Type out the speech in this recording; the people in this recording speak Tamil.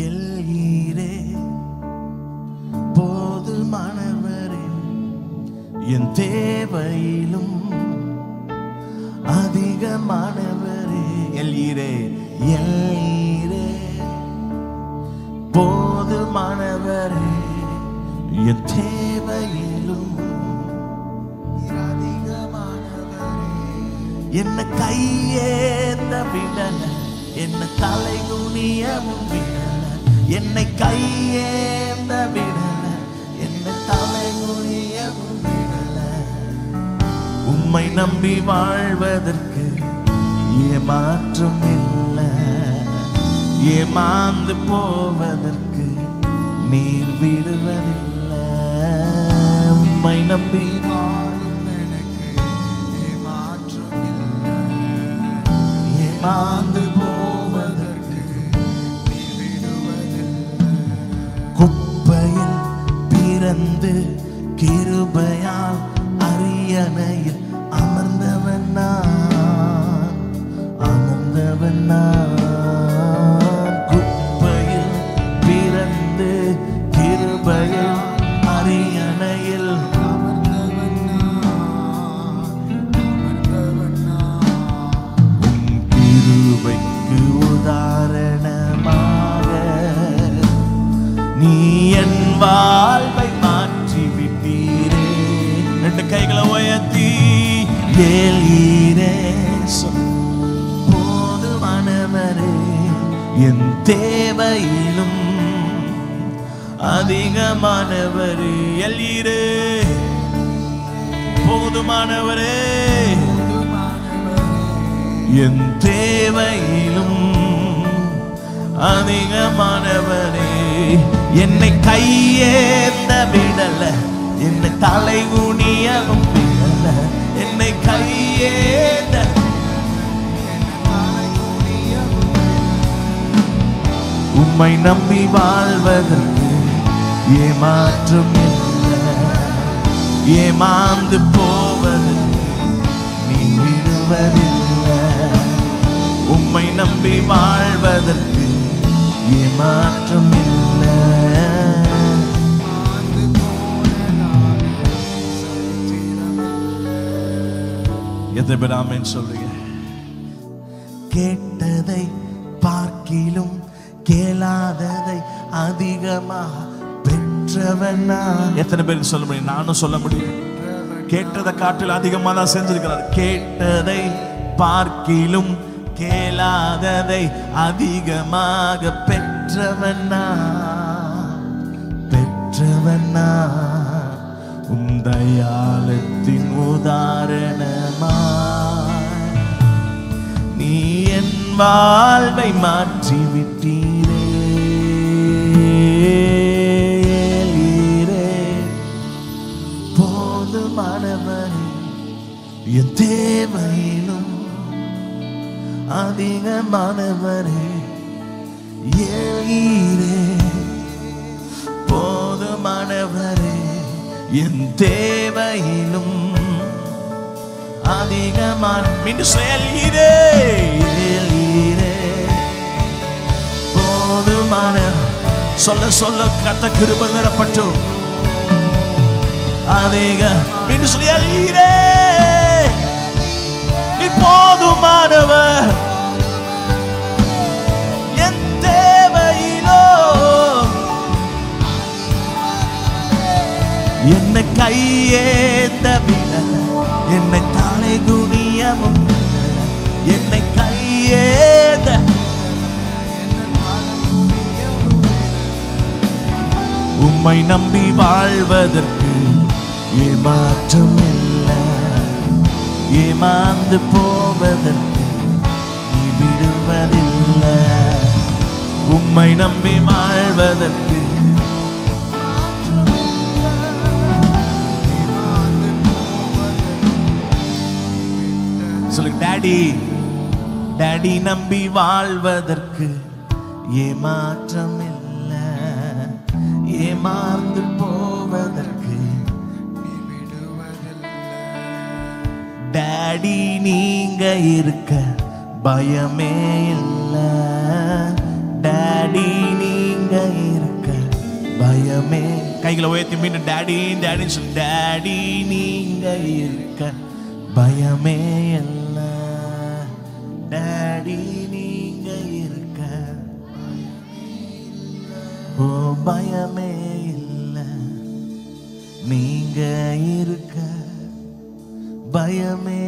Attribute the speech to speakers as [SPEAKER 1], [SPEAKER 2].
[SPEAKER 1] எல்ஈரே போதுமானவரே, என் தேவையிலும் அதிகமானவரே. எல்ஈரே எல்ஈரே போதுமானவரே, என் தேவையிலும் அதிகமானவரே. என்ன கையேந்த விடல, என்ன தலை குனியவும் விடல, என்னை கையேந்த விடல, என்ன தலை குனியவும் விடல. உம்மை நம்பி வாழ்வதற்கு ஏமாற்றம் இல்லை, ஏமாந்து போவதற்கு நீர் விடுவதில்லை. உம்மை நம்பி வாழும் எனக்கு ஏமாற்றம் இல்லை, ஏமாந்து போவதற்கு நீர் விடுவதில்லை. குப்பையில் பிறந்து கிருபையால் அரியணையில் அமர்ந்தவன் நான், அமர்ந்தவன் நான். குப்பையில் பிறந்து கிருபையால் அரியணையில் அமர்ந்தவன் நான், அமர்ந்தவன் நான். உன் கிருபைக்கு உதாரணமாக நீ என் வாழ்வை மாற்றி விட்டீரே. ரெண்டு கைகளை உயர்த்தி எல்ஈரே போதுமானவரே, என் தேவையிலும் அதிகமானவரே. எல்ஈரே போதுமானவரே, என் தேவையிலும் அதிகமானவரே. என்னை கையேந்த விடல, என்னை தலை குனியவும் விடல, என்னை கையேந்த உம்மை நம்பி வாழ்வதற்கு ஏமாற்றம் இல்லை, ஏமாந்து போவதற்கு நீ விடுவதில்லை. உம்மை நம்பி வாழ்வதற்கு ஏமாற்றம் இல்லை. எத்தனை பேர் ஆமென் சொல்றீங்க? கேட்டதை பார்க்கிலும் கேளாததை அதிகமா பெற்றவன் நான். எத்தனை பேருக்கு சொல்ல முடியும்? நானும் சொல்ல முடியும். கேட்டதை காட்டில் அதிகமா தான் செஞ்சிருக்கிறார். கேட்டதை பார்க்கிலும் கேளாததை அதிகமாக பெற்றவன் நான், பெற்றவன் நான். உந்தயாளத்தின் உதாரணமா நீ என் வாழ்வை மாற்றி விட்டீரே. போதுமானவரே, என் தேவையிலும் அதிகமானவரே. எல்ஈரே போதுமானவரே, என் தேவையிலும் அதிகமான. எல்ஈரே எல்ஈரே போதுமான. சொல்ல சொல்ல கத்த கிருபை நிரப்பட்டும். அதிக எல்ஈரே நீ போதுமானவர், என் தேவையிலோ என்னை கையேந்த விடல, என்னை தலை குனியவும் விடல, என்னை கையேந்த உம்மை நம்பி வாழ்வதற்கு ஏமாற்றம் இல்லை, ஏமாந்து போவதற்கு நீ விடுவதில்லை. உம்மை நம்பி வாழ்வதற்கு சொல்லு. டாடி டாடி நம்பி வாழ்வதற்கு ஏமாற்றம் இல்லை, ஏமாந்து போவதற்கு நீ விடுவதில்லை. டாடி நீங்க இருக்க பயமே இல்லை, டாடி நீ நீங்க இருக்க பயமே. கைகளை உயர்த்தி மீண்டும் டாடி டாடின்னு சொல்லி, டாடி நீங்க இருக்க பயமே இல்ல. டாடி நீங்க இருக்க ஓ பயமே இல்ல. நீங்க இருக்க பயமே